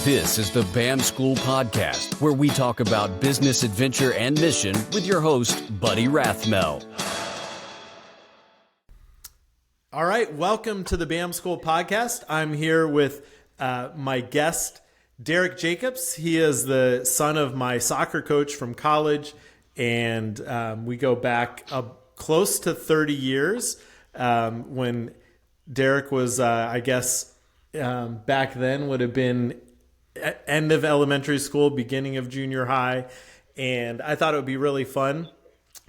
This is the BAM School Podcast, where we talk about business adventure and mission with your host, Buddy Rathmel. All right, welcome to the BAM School Podcast. I'm here with my guest, Derek Jacobs. He is the son of my soccer coach from college, and we go back close to 30 years when Derek was, back then would have been end of elementary school, beginning of junior high. And I thought it would be really fun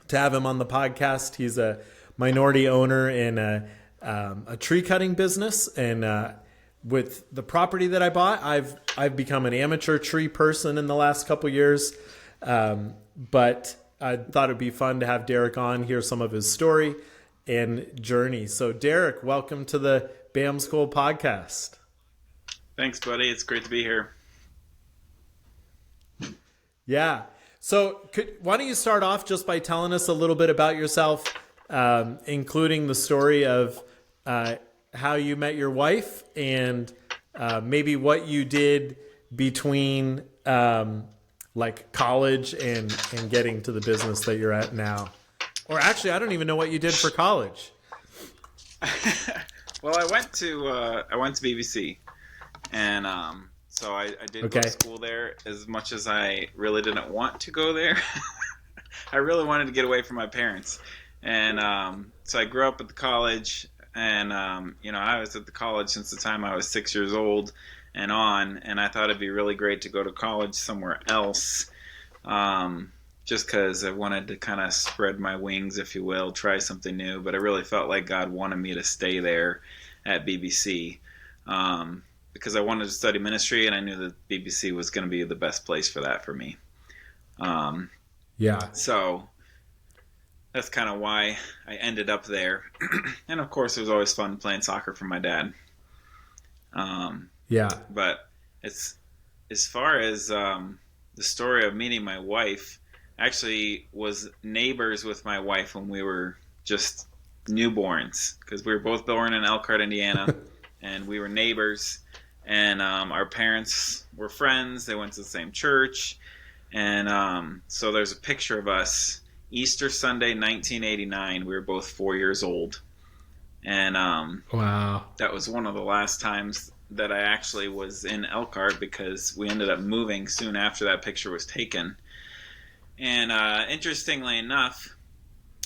to have him on the podcast. He's a minority owner in a tree cutting business. And with the property that I bought, I've become an amateur tree person in the last couple years. But I thought it'd be fun to have Derek on, hear some of his story and journey. So Derek, welcome to the BAM School Podcast. Thanks, buddy. It's great to be here. Yeah. So why don't you start off just by telling us a little bit about yourself, including the story of how you met your wife and maybe what you did between like college and getting to the business that you're at now. Or actually, I don't even know what you did for college. Well, I went to BBC, and so I did go to school there. As much as I really didn't want to go there, I really wanted to get away from my parents, and so I grew up at the college, and I was at the college since the time I was 6 years old and on, and I thought it'd be really great to go to college somewhere else. Just because I wanted to kind of spread my wings, if you will, try something new. But I really felt like God wanted me to stay there at BBC because I wanted to study ministry, and I knew that BBC was going to be the best place for that for me. So that's kind of why I ended up there. And, of course, it was always fun playing soccer for my dad. But it's as far as the story of meeting my wife, actually was neighbors with my wife when we were just newborns, because we were both born in Elkhart, Indiana, and we were neighbors, and our parents were friends. They went to the same church, and so there's a picture of us Easter Sunday 1989. We were both 4 years old, and wow, that was one of the last times that I actually was in Elkhart, because we ended up moving soon after that picture was taken. And interestingly enough,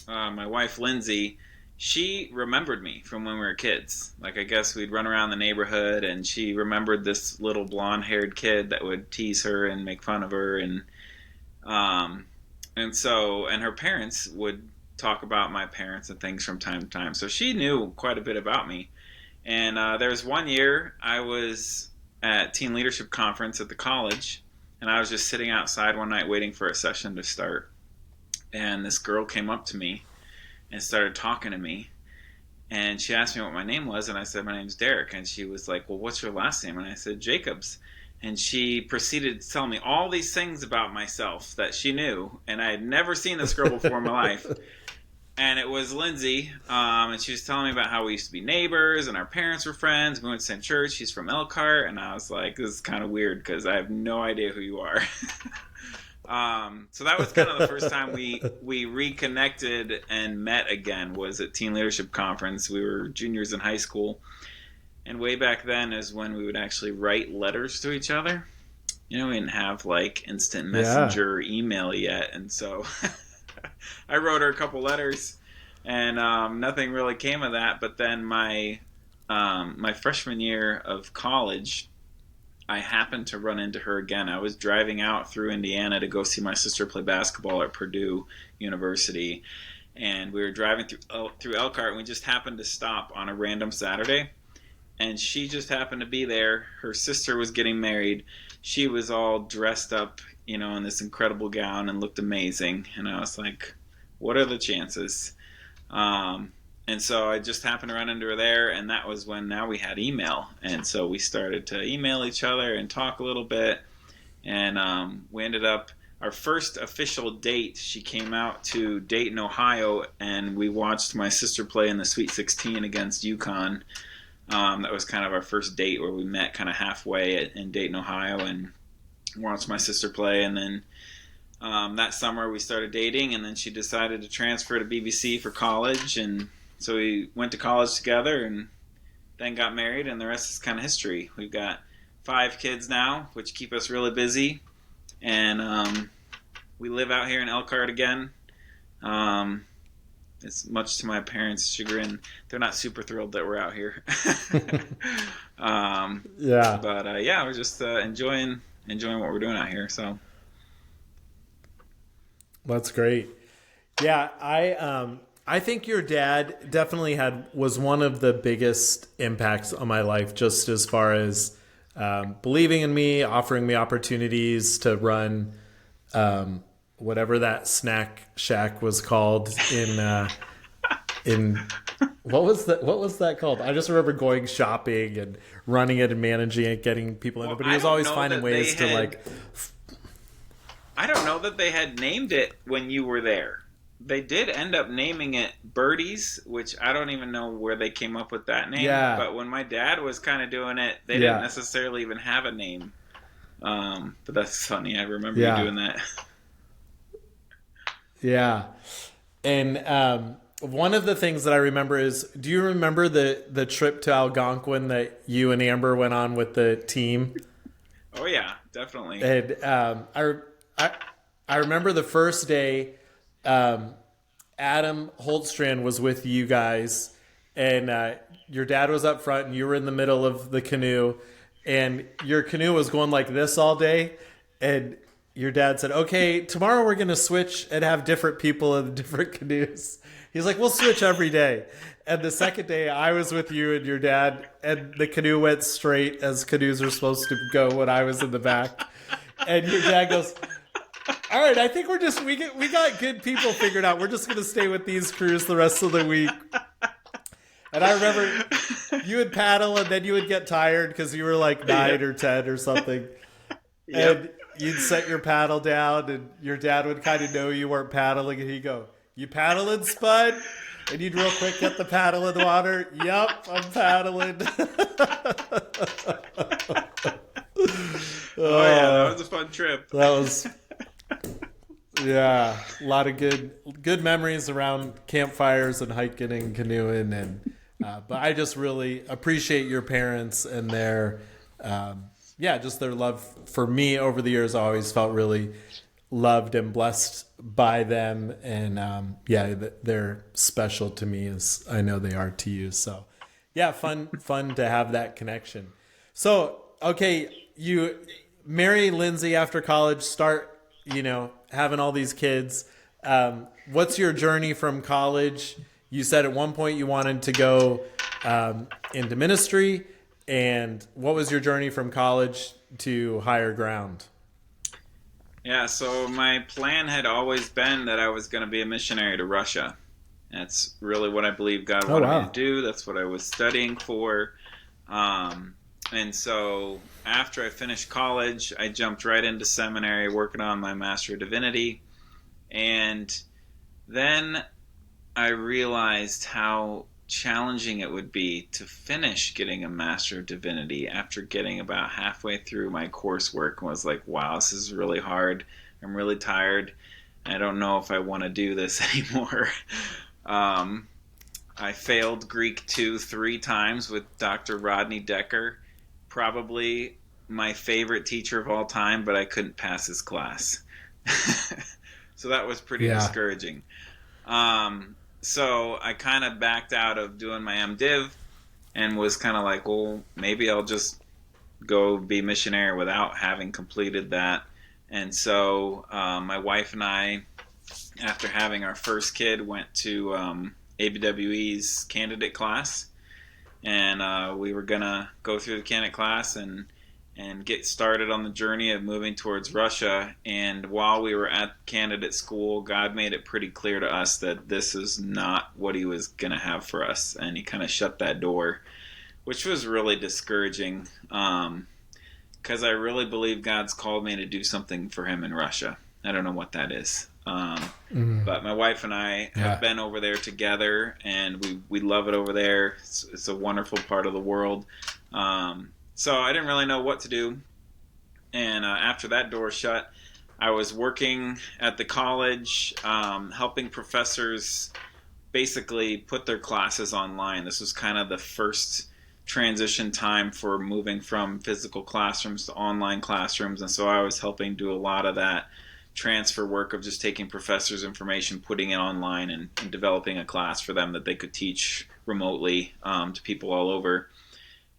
my wife, Lindsay, she remembered me from when we were kids. Like, I guess we'd run around the neighborhood, and she remembered this little blonde-haired kid that would tease her and make fun of her. And her parents would talk about my parents and things from time to time. So she knew quite a bit about me. And there was one year I was at Teen Leadership Conference at the college, and I was just sitting outside one night waiting for a session to start. And this girl came up to me and started talking to me. And she asked me what my name was, and I said, my name's Derek. And she was like, well, what's your last name? And I said, Jacobs. And she proceeded to tell me all these things about myself that she knew. And I had never seen this girl before in my life. And it was Lindsay, and she was telling me about how we used to be neighbors, and our parents were friends. We went to the same church. She's from Elkhart, and I was like, this is kind of weird because I have no idea who you are. So that was kind of the first time we reconnected and met again, was at Teen Leadership Conference. We were juniors in high school, and way back then is when we would actually write letters to each other. We didn't have like instant messenger or email yet, and so I wrote her a couple letters, and nothing really came of that. But then my freshman year of college, I happened to run into her again. I was driving out through Indiana to go see my sister play basketball at Purdue University, and we were driving through Elkhart, and we just happened to stop on a random Saturday, and she just happened to be there. Her sister was getting married. She was all dressed up, in this incredible gown, and looked amazing. And I was like, what are the chances? And so I just happened to run into her there, and that was when now we had email. And so we started to email each other and talk a little bit. And we ended up, our first official date, she came out to Dayton, Ohio, and we watched my sister play in the Sweet 16 against UConn. That was kind of our first date where we met kind of halfway in Dayton, Ohio, and watched my sister play. And then that summer we started dating, and then she decided to transfer to BBC for college. And so we went to college together and then got married, and the rest is kind of history. We've got 5 kids now, which keep us really busy. And we live out here in Elkhart again. It's much to my parents' chagrin. They're not super thrilled that we're out here. Yeah. But we're just enjoying what we're doing out here. So That's great. Yeah, I think your dad definitely was one of the biggest impacts on my life, just as far as believing in me, offering me opportunities to run whatever that snack shack was called in what was that called? I just remember going shopping and running it and managing it, getting people in it. But he was always finding ways to I don't know that they had named it when you were there. They did end up naming it Birdies, which I don't even know where they came up with that name. Yeah. But when my dad was kind of doing it, they didn't necessarily even have a name. But that's funny. I remember you doing that. Yeah. And one of the things that I remember is, do you remember the trip to Algonquin that you and Amber went on with the team? Oh, yeah, definitely. And I remember the first day, Adam Holtstrand was with you guys, and your dad was up front, and you were in the middle of the canoe, and your canoe was going like this all day, and your dad said, okay, tomorrow we're going to switch and have different people in different canoes. He's like, we'll switch every day. And the second day I was with you and your dad, and the canoe went straight as canoes are supposed to go when I was in the back. And your dad goes, all right, I think we got good people figured out. We're just going to stay with these crews the rest of the week. And I remember you would paddle and then you would get tired because you were like 9 or 10 or something. Yep. And you'd set your paddle down and your dad would kind of know you weren't paddling, and he'd go, you paddling, Spud? And you'd real quick get the paddle in the water. Yup, I'm paddling. Oh yeah, that was a fun trip. That was, yeah, a lot of good memories around campfires and hiking and canoeing, and but I just really appreciate your parents and their just their love for me over the years. I always felt really loved and blessed by them, and they're special to me as I know they are to you. So yeah, fun to have that connection. So okay, you marry Lindsay after college, start having all these kids. What's your journey from college? You said at one point you wanted to go into ministry, and what was your journey from college to higher ground? Yeah, so my plan had always been that I was going to be a missionary to Russia. That's really what I believe God wanted me to do. That's what I was studying for. And so after I finished college, I jumped right into seminary working on my Master of Divinity. And then I realized how challenging it would be to finish getting a Master of Divinity after getting about halfway through my coursework, and was like, wow, this is really hard. I'm really tired. I don't know if I want to do this anymore. I failed Greek 2 3 times with Dr. Rodney Decker. Probably my favorite teacher of all time, but I couldn't pass his class. So that was pretty discouraging. So I kind of backed out of doing my MDiv and was kind of like, well, maybe I'll just go be missionary without having completed that. And so my wife and I, after having our first kid, went to ABWE's candidate class. And we were going to go through the candidate class and get started on the journey of moving towards Russia. And while we were at candidate school, God made it pretty clear to us that this is not what he was going to have for us. And he kind of shut that door, which was really discouraging because I really believe God's called me to do something for him in Russia. I don't know what that is. But my wife and I have been over there together, and we love it over there. It's a wonderful part of the world. So I didn't really know what to do. And after that door shut, I was working at the college, helping professors basically put their classes online. This was kind of the first transition time for moving from physical classrooms to online classrooms. And so I was helping do a lot of that transfer work of just taking professors' information, putting it online, and developing a class for them that they could teach remotely to people all over.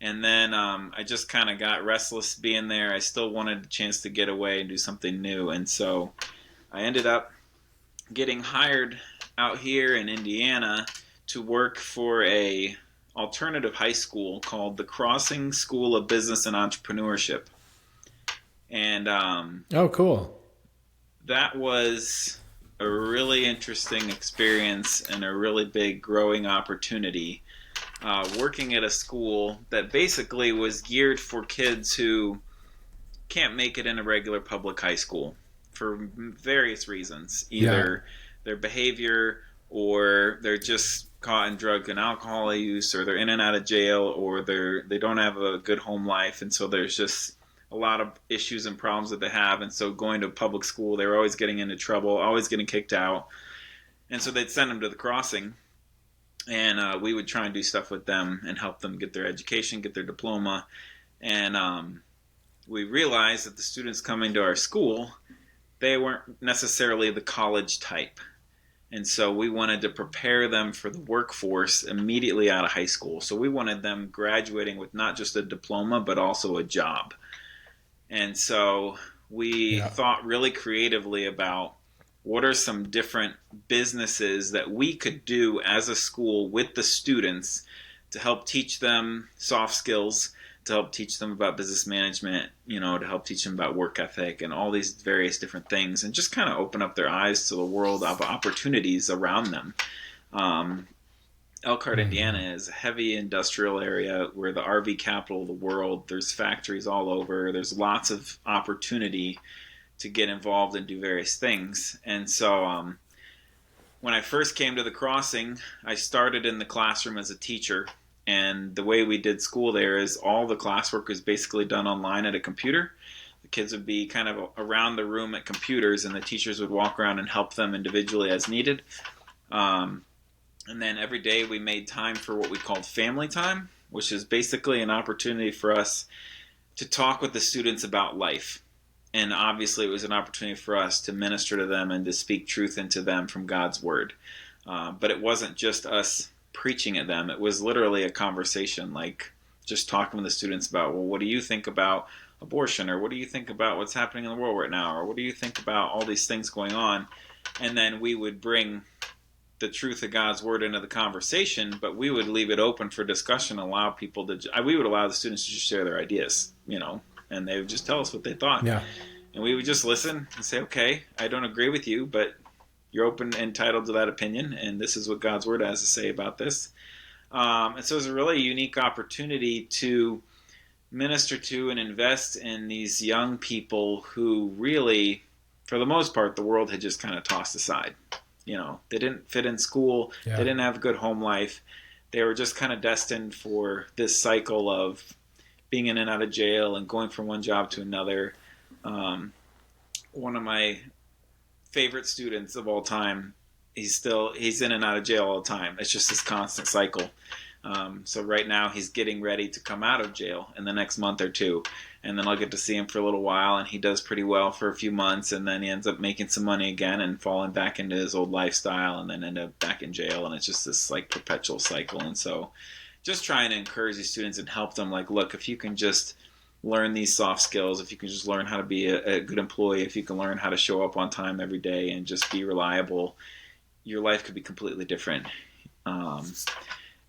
And then I just kind of got restless being there. I still wanted a chance to get away and do something new. And so I ended up getting hired out here in Indiana to work for a alternative high school called the Crossing School of Business and Entrepreneurship. And oh, cool. That was a really interesting experience and a really big growing opportunity. Working at a school that basically was geared for kids who can't make it in a regular public high school for various reasons. Either their behavior, or they're just caught in drug and alcohol use, or they're in and out of jail, or they don't have a good home life, and so there's just a lot of issues and problems that they have. And so going to public school, they were always getting into trouble, always getting kicked out, and so they'd send them to the Crossing. And we would try and do stuff with them and help them get their education, get their diploma. And we realized that the students coming to our school, they weren't necessarily the college type. And so we wanted to prepare them for the workforce immediately out of high school. So we wanted them graduating with not just a diploma, but also a job. And so we thought really creatively about what are some different businesses that we could do as a school with the students to help teach them soft skills, to help teach them about business management, to help teach them about work ethic and all these various different things, and just kind of open up their eyes to the world of opportunities around them. Elkhart, Indiana is a heavy industrial area. We're the RV capital of the world. There's factories all over. There's lots of opportunity to get involved and do various things. And so when I first came to the Crossing, I started in the classroom as a teacher. And the way we did school there is all the classwork was basically done online at a computer. The kids would be kind of around the room at computers, and the teachers would walk around and help them individually as needed. And then every day we made time for what we called family time, which is basically an opportunity for us to talk with the students about life. And obviously it was an opportunity for us to minister to them and to speak truth into them from God's word. But it wasn't just us preaching at them. It was literally a conversation, like just talking with the students about, well, what do you think about abortion? Or what do you think about what's happening in the world right now? Or what do you think about all these things going on? And then we would bring the truth of God's word into the conversation, but we would leave it open for discussion, we would allow the students to just share their ideas, and they would just tell us what they thought. Yeah. And we would just listen and say, okay, I don't agree with you, but you're open and entitled to that opinion, and this is what God's word has to say about this. And so it was a really unique opportunity to minister to and invest in these young people who really, for the most part, the world had just kind of tossed aside. They didn't fit in school. Yeah. They didn't have a good home life. They were just kind of destined for this cycle of being in and out of jail and going from one job to another. One of my favorite students of all time, he's in and out of jail all the time. It's just this constant cycle. So right now he's getting ready to come out of jail in the next month or two, and then I'll get to see him for a little while, and he does pretty well for a few months, and then he ends up making some money again and falling back into his old lifestyle, and then end up back in jail, and it's just this like perpetual cycle. And so just trying to encourage these students and help them, like, look, if you can just learn these soft skills, if you can just learn how to be a good employee, if you can learn how to show up on time every day and just be reliable, your life could be completely different.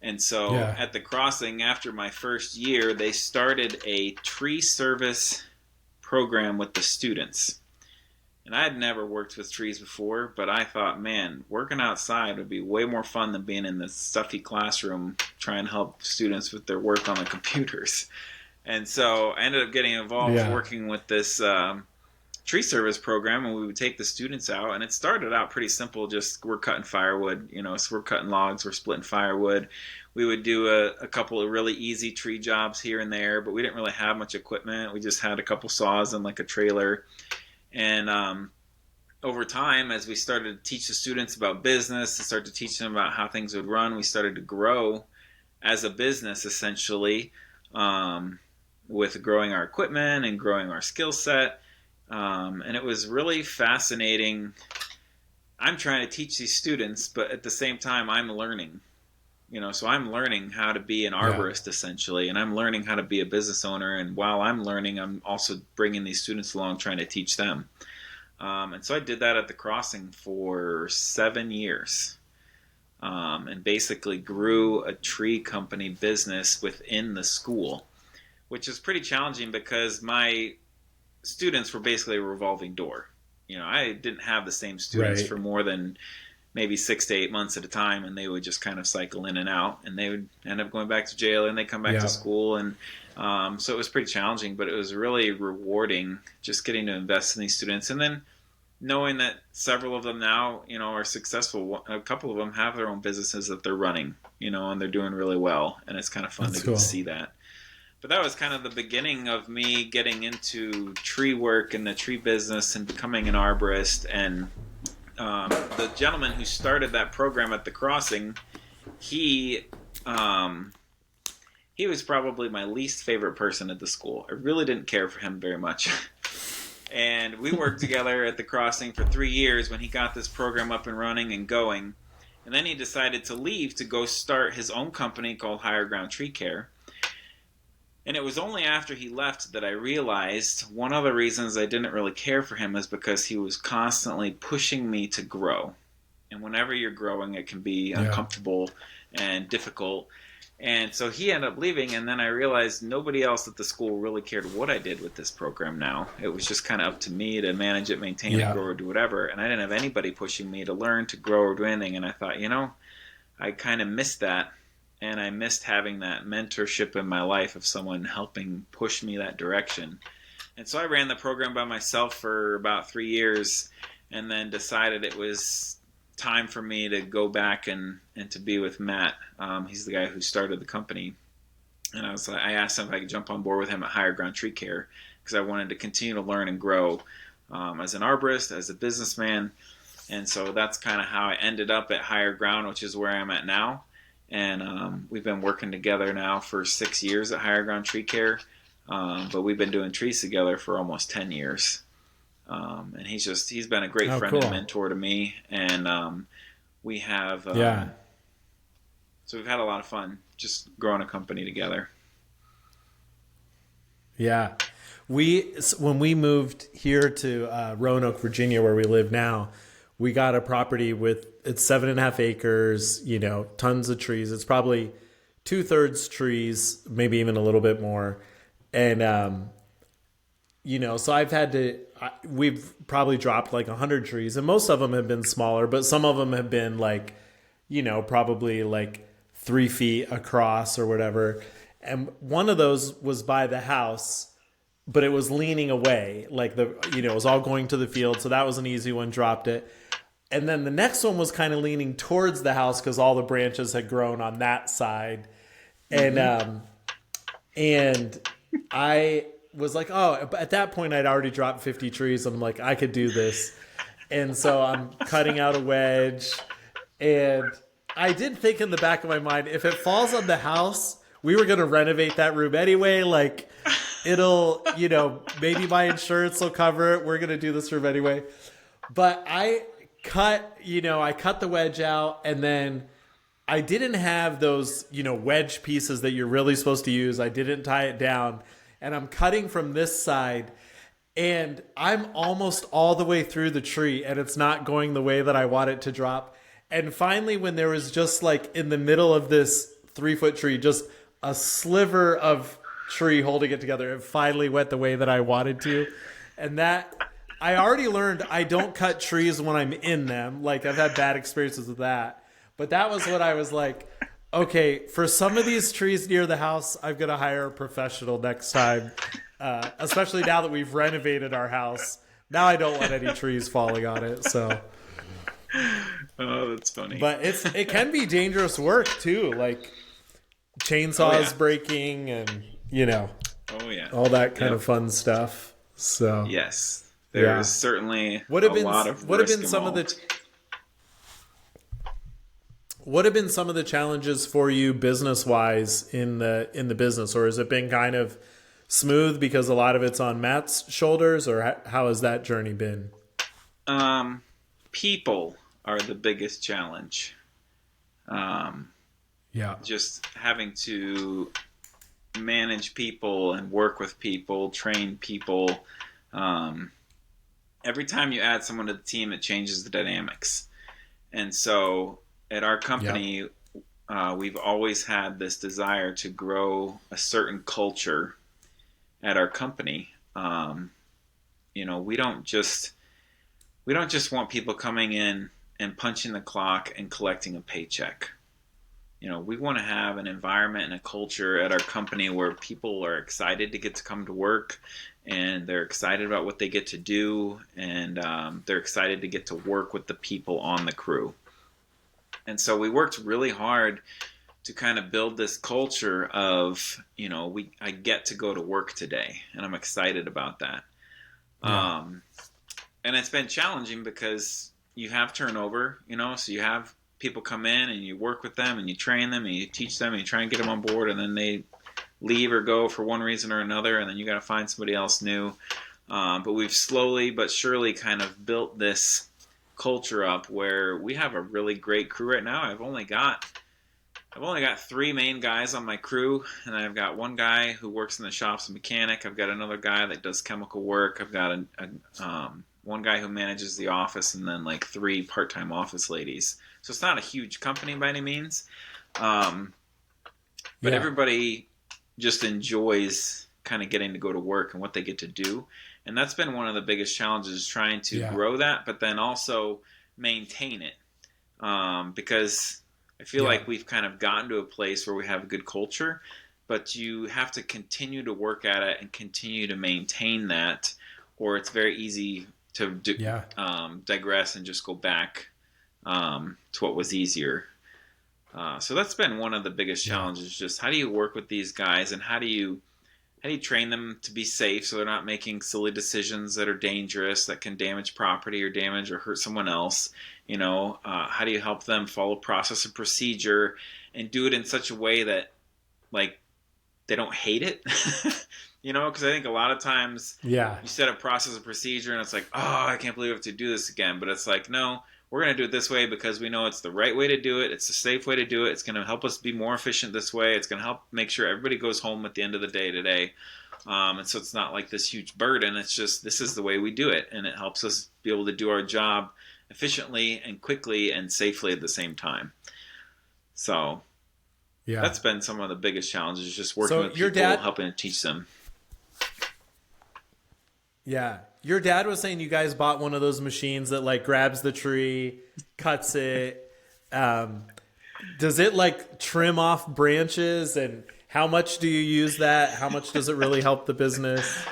And so at the Crossing, after my first year, they started a tree service program with the students. And I had never worked with trees before, but I thought, man, working outside would be way more fun than being in this stuffy classroom trying to help students with their work on the computers. And so I ended up getting involved working with this tree service program, and we would take the students out, and it started out pretty simple. Just we're cutting firewood, so we're cutting logs, we're splitting firewood. We would do a couple of really easy tree jobs here and there, but we didn't really have much equipment. We just had a couple saws and like a trailer. And over time, as we started to teach the students about business and started to teach them about how things would run, we started to grow as a business, essentially, with growing our equipment and growing our skill set. And it was really fascinating. I'm trying to teach these students, but at the same time, I'm learning. So I'm learning how to be an arborist, essentially, and I'm learning how to be a business owner. And while I'm learning, I'm also bringing these students along, trying to teach them. And so I did that at the Crossing for 7 years, and basically grew a tree company business within the school, which is pretty challenging because my students were basically a revolving door. I didn't have the same students for more than maybe 6 to 8 months at a time, and they would just kind of cycle in and out, and they would end up going back to jail, and they come back to school. And so it was pretty challenging, but it was really rewarding just getting to invest in these students. And then knowing that several of them now, are successful. A couple of them have their own businesses that they're running, and they're doing really well. And it's kind of fun to see that. But that was kind of the beginning of me getting into tree work and the tree business and becoming an arborist. And the gentleman who started that program at the Crossing, he was probably my least favorite person at the school. I really didn't care for him very much. And we worked together at the Crossing for 3 years when he got this program up and running and going. And then he decided to leave to go start his own company called Higher Ground Tree Care. And it was only after he left that I realized one of the reasons I didn't really care for him is because he was constantly pushing me to grow. And whenever you're growing, it can be uncomfortable and difficult. And so he ended up leaving, and then I realized nobody else at the school really cared what I did with this program now. It was just kind of up to me to manage it, maintain it, grow, or do whatever. And I didn't have anybody pushing me to learn, to grow, or do anything. And I thought, I kind of missed that. And I missed having that mentorship in my life of someone helping push me that direction. And so I ran the program by myself for about 3 years, and then decided it was time for me to go back and to be with Matt. He's the guy who started the company. And I asked him if I could jump on board with him at Higher Ground Tree Care, because I wanted to continue to learn and grow as an arborist, as a businessman. And so that's kind of how I ended up at Higher Ground, which is where I'm at now. And we've been working together now for 6 years at Higher Ground Tree Care, but we've been doing trees together for almost 10 years. And he's been a great friend and mentor to me. And we have so we've had a lot of fun just growing a company together. Yeah. When we moved here to Roanoke, Virginia, where we live now, we got a property it's 7.5 acres, tons of trees. It's probably 2/3 trees, maybe even a little bit more. And, so we've probably dropped like 100 trees, and most of them have been smaller, but some of them have been like, probably like 3 feet across or whatever. And one of those was by the house, but it was leaning away, like it was all going to the field. So that was an easy one, dropped it. And then the next one was kind of leaning towards the house because all the branches had grown on that side. And and I was like, oh, but at that point I'd already dropped 50 trees. I'm like, I could do this. And so I'm cutting out a wedge. And I did think in the back of my mind, if it falls on the house, we were going to renovate that room anyway. Like it'll, maybe my insurance will cover it. We're going to do this room anyway. But I cut the wedge out, and then I didn't have those, wedge pieces that you're really supposed to use. I didn't tie it down, and I'm cutting from this side, and I'm almost all the way through the tree, and it's not going the way that I want it to drop. And finally, when there was just like in the middle of this 3-foot tree, just a sliver of tree holding it together, it finally went the way that I wanted to. And that, I already learned I don't cut trees when I'm in them. Like I've had bad experiences with that. But that was what I was like, okay, for some of these trees near the house, I'm going to hire a professional next time. Especially now that we've renovated our house. Now I don't want any trees falling on it. So, Oh, that's funny. but it can be dangerous work too, like chainsaws breaking and Oh yeah, all that kind of fun stuff. So yes, there is certainly what have a been lot of what have risk been some of involved. what have been some of the challenges for you business wise in the business, or has it been kind of smooth because a lot of it's on Matt's shoulders, or how has that journey been? People are the biggest challenge. Just having to manage people and work with people, train people. Every time you add someone to the team, it changes the dynamics. And so at our company, we've always had this desire to grow a certain culture at our company. We don't just want people coming in and punching the clock and collecting a paycheck. We want to have an environment and a culture at our company where people are excited to get to come to work, and they're excited about what they get to do, and they're excited to get to work with the people on the crew. And so we worked really hard to kind of build this culture of, I get to go to work today, and I'm excited about that. Yeah. And it's been challenging because you have turnover, so you have people come in and you work with them and you train them and you teach them and you try and get them on board, and then they leave or go for one reason or another, and then you got to find somebody else new. But we've slowly but surely kind of built this culture up where we have a really great crew right now. I've only got 3 main guys on my crew, and I've got one guy who works in the shop's a mechanic. I've got another guy that does chemical work. I've got one guy who manages the office, and then like 3 part-time office ladies. So it's not a huge company by any means, but everybody just enjoys kind of getting to go to work and what they get to do. And that's been one of the biggest challenges, trying to grow that, but then also maintain it. Because I feel like we've kind of gotten to a place where we have a good culture, but you have to continue to work at it and continue to maintain that, or it's very easy to digress and just go back to what was easier. So that's been one of the biggest challenges, just how do you work with these guys, and how do you train them to be safe so they're not making silly decisions that are dangerous, that can damage property or damage or hurt someone else. How do you help them follow process and procedure and do it in such a way that like they don't hate it? Because I think a lot of times you set a process and procedure and it's like, oh, I can't believe I have to do this again. But it's like, no, we're going to do it this way because we know it's the right way to do it. It's the safe way to do it. It's going to help us be more efficient this way. It's going to help make sure everybody goes home at the end of the day today. And so it's not like this huge burden. It's just, this is the way we do it. And it helps us be able to do our job efficiently and quickly and safely at the same time. So that's been some of the biggest challenges, just working with people, helping to teach them. Yeah. Your dad was saying you guys bought one of those machines that like grabs the tree, cuts it. Does it like trim off branches, and how much do you use that? How much does it really help the business?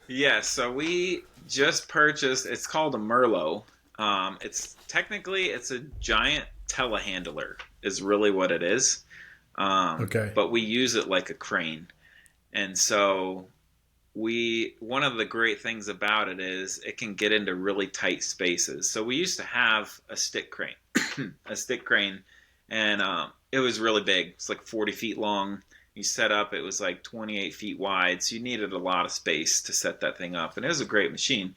Yeah. So we just purchased, it's called a Merlo. It's a giant telehandler is really what it is. But we use it like a crane. And so one of the great things about it is it can get into really tight spaces. So we used to have a stick crane, and it was really big. It's like 40 feet long. You set up, it was like 28 feet wide. So you needed a lot of space to set that thing up. And it was a great machine.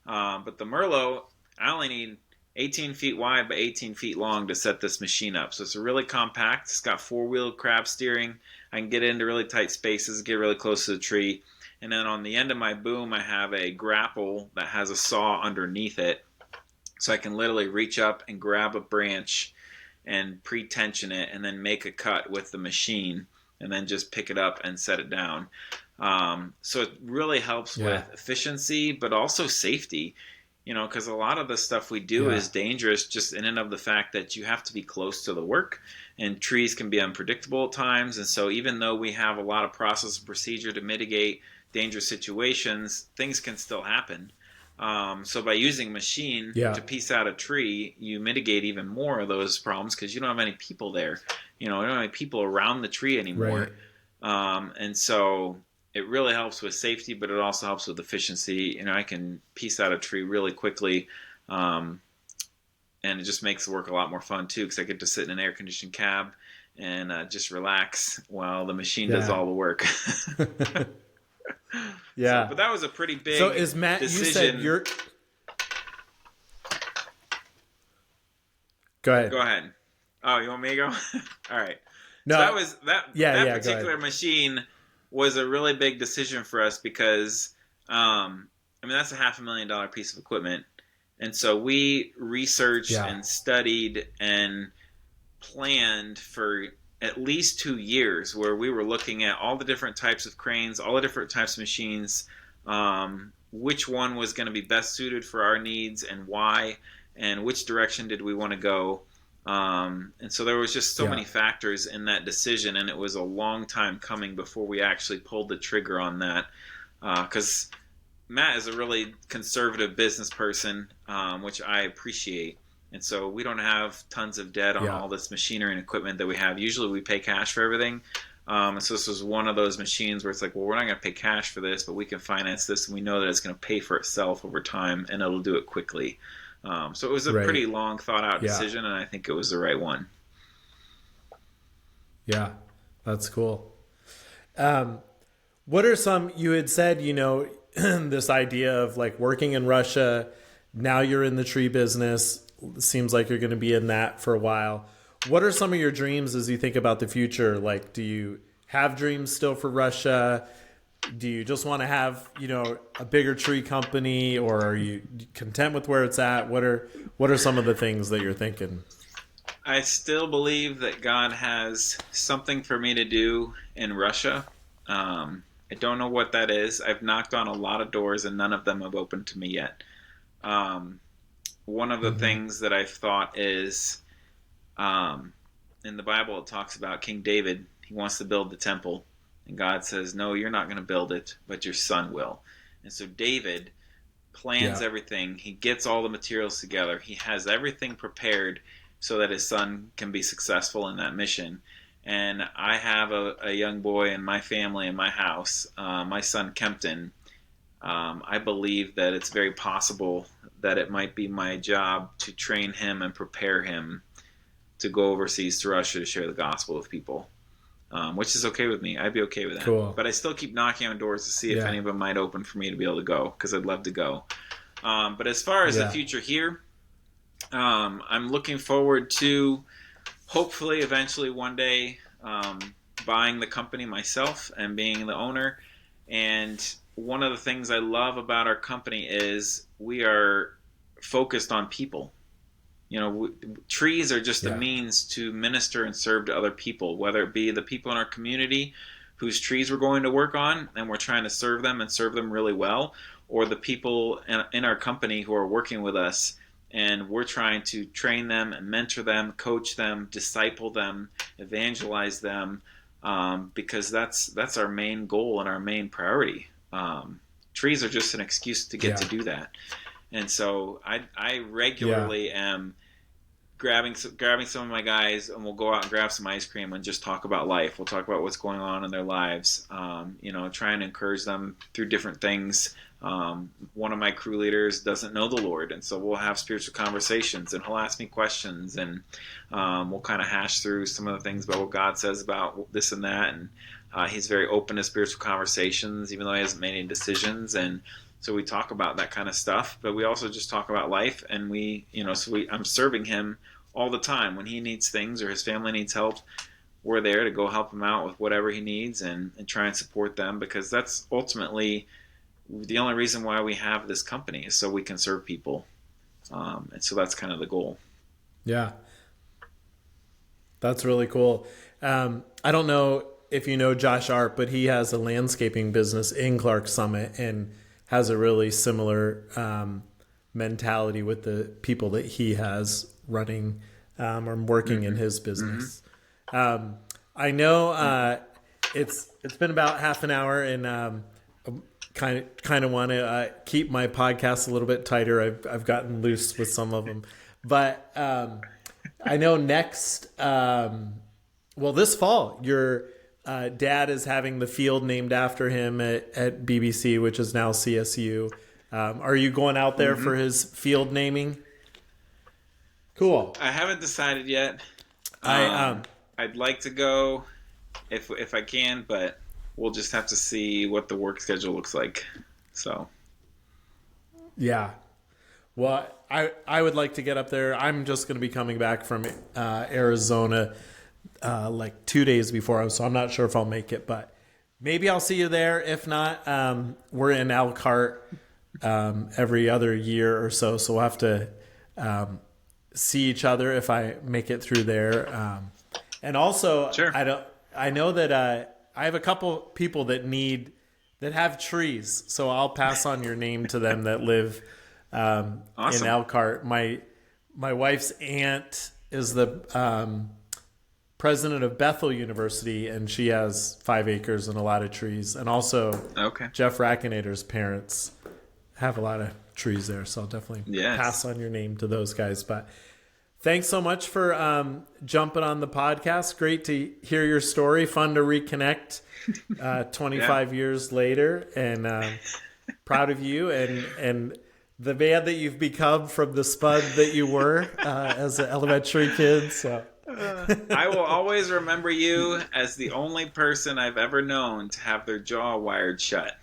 But the Merlo, I only need 18 feet wide by 18 feet long to set this machine up. So it's really compact. It's got 4-wheel crab steering. I can get into really tight spaces, get really close to the tree. And then on the end of my boom, I have a grapple that has a saw underneath it. So I can literally reach up and grab a branch and pre-tension it and then make a cut with the machine and then just pick it up and set it down. So it really helps with efficiency, but also safety. Because a lot of the stuff we do is dangerous just in and of the fact that you have to be close to the work, and trees can be unpredictable at times. And so even though we have a lot of process and procedure to mitigate dangerous situations, things can still happen. So by using a machine to piece out a tree, you mitigate even more of those problems because you don't have any people there. You don't have any people around the tree anymore. Right. And so it really helps with safety, but it also helps with efficiency. I can piece out a tree really quickly. And it just makes the work a lot more fun too, because I get to sit in an air-conditioned cab and just relax while the machine does all the work. Yeah. But that was a pretty big So is Matt, decision. you said you're... Go ahead. Oh, you want me to go? All right. No. So that particular machine was a really big decision for us because, that's a $500,000 piece of equipment. And so we researched and studied and planned for at least 2 years where we were looking at all the different types of cranes, all the different types of machines, which one was going to be best suited for our needs and why, and which direction did we want to go. And so there was just so many factors in that decision, and it was a long time coming before we actually pulled the trigger on that. Because Matt is a really conservative business person, which I appreciate. And so we don't have tons of debt on all this machinery and equipment that we have. Usually we pay cash for everything. And so this was one of those machines where it's like, well, we're not going to pay cash for this, but we can finance this, and we know that it's going to pay for itself over time, and it'll do it quickly. So it was a pretty long, thought-out decision, and I think it was the right one. Yeah, that's cool. What are some, you had said, this idea of like working in Russia, now you're in the tree business, seems like you're going to be in that for a while. What are some of your dreams as you think about the future? Like, do you have dreams still for Russia? Do you just want to have, a bigger tree company, or are you content with where it's at? What are some of the things that you're thinking? I still believe that God has something for me to do in Russia. I don't know what that is. I've knocked on a lot of doors and none of them have opened to me yet. One of the things that I've thought is, in the Bible it talks about King David. He wants to build the temple. And God says, no, you're not going to build it, but your son will. And so David plans everything. He gets all the materials together. He has everything prepared so that his son can be successful in that mission. And I have a young boy in my family, in my house, my son Kempton. I believe that it's very possible that it might be my job to train him and prepare him to go overseas to Russia to share the gospel with people. Which is okay with me. I'd be okay with that. Cool. But I still keep knocking on doors to see if any of them might open for me to be able to go, because I'd love to go. But as far as the future here, I'm looking forward to hopefully eventually one day buying the company myself and being the owner. And one of the things I love about our company is we are focused on people. Trees are just a means to minister and serve to other people, whether it be the people in our community whose trees we're going to work on and we're trying to serve them and serve them really well, or the people in our company who are working with us and we're trying to train them and mentor them, coach them, disciple them, evangelize them, because that's our main goal and our main priority. Trees are just an excuse to get to do that. And so I regularly am grabbing some of my guys, and we'll go out and grab some ice cream and just talk about life. We'll talk about what's going on in their lives, try and encourage them through different things. One of my crew leaders doesn't know the Lord, and so we'll have spiritual conversations, and he'll ask me questions, and we'll kind of hash through some of the things about what God says about this and that. And he's very open to spiritual conversations, even though he hasn't made any decisions. And so we talk about that kind of stuff, but we also just talk about life, and I'm serving him all the time. When he needs things or his family needs help, we're there to go help him out with whatever he needs and try and support them, because that's ultimately the only reason why we have this company, is so we can serve people. And so that's kind of the goal. Yeah. That's really cool. I don't know if you know Josh Arp, but he has a landscaping business in Clark Summit and has a really similar mentality with the people that he has running or working in his business. I know it's been about half an hour, and kind of want to keep my podcast a little bit tighter. I've gotten loose with some of them, but I know next, this fall, your dad is having the field named after him at BBC, which is now CSU. Are you going out there for his field naming? Cool. I haven't decided yet. I'd like to go if I can, but we'll just have to see what the work schedule looks like. So, yeah. Well, I would like to get up there. I'm just going to be coming back from Arizona like 2 days before, so I'm not sure if I'll make it, but maybe I'll see you there. If not, we're in Elkhart every other year or so we'll have to see each other if I make it through there. And also, sure. I know that I have a couple people that have trees, so I'll pass on your name to them that live awesome. in Elkhart. My wife's aunt is the president of Bethel University, and she has 5 acres and a lot of trees. And also, Jeff Rackinator's parents have a lot of trees there, so I'll definitely pass on your name to those guys. But thanks so much for jumping on the podcast. Great to hear your story. Fun to reconnect 25 years later, and proud of you and the man that you've become from the spud that you were as an elementary kid. So I will always remember you as the only person I've ever known to have their jaw wired shut.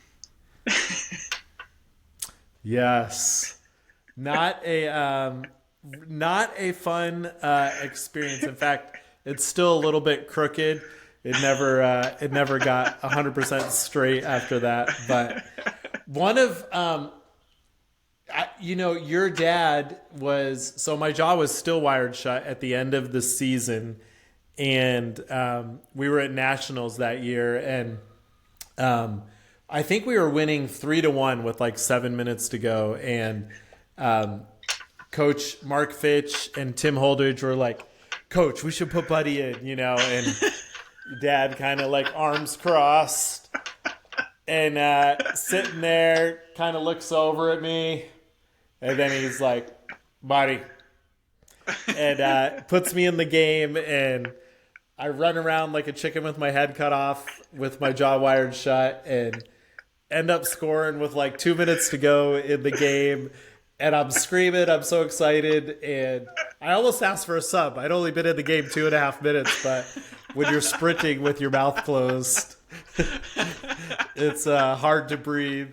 Yes, not a fun experience. In fact, it's still a little bit crooked. It never got 100% straight after that. But one of your dad was, so my jaw was still wired shut at the end of the season, and we were at Nationals that year, and I think we were winning 3-1 with like 7 minutes to go, and Coach Mark Fitch and Tim Holdridge were like, "Coach, we should put Buddy in," and Dad kind of like arms crossed and sitting there, kind of looks over at me, and then he's like, "Buddy," and puts me in the game, and I run around like a chicken with my head cut off with my jaw wired shut, and end up scoring with like 2 minutes to go in the game. And I'm screaming. I'm so excited. And I almost asked for a sub. I'd only been in the game 2.5 minutes. But when you're sprinting with your mouth closed, it's hard to breathe.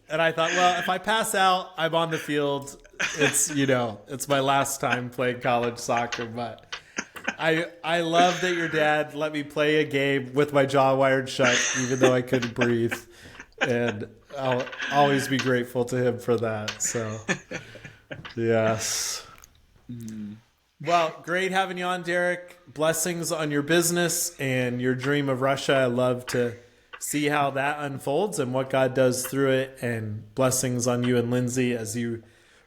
And I thought, well, if I pass out, I'm on the field. It's my last time playing college soccer. But I love that your dad let me play a game with my jaw wired shut, even though I couldn't breathe. And I'll always be grateful to him for that. So, yes. Well, great having you on, Derek. Blessings on your business and your dream of Russia. I love to see how that unfolds and what God does through it. And blessings on you and Lindsay as you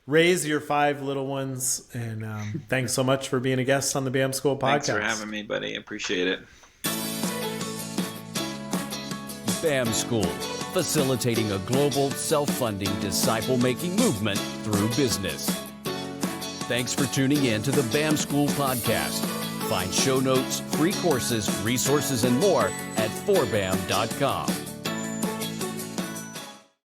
raise your 5 little ones. And thanks so much for being a guest on the BAM School podcast. Thanks for having me, buddy. Appreciate it. BAM School, facilitating a global, self-funding, disciple-making movement through business. Thanks for tuning in to the BAM School podcast. Find show notes, free courses, resources, and more at forbam.com.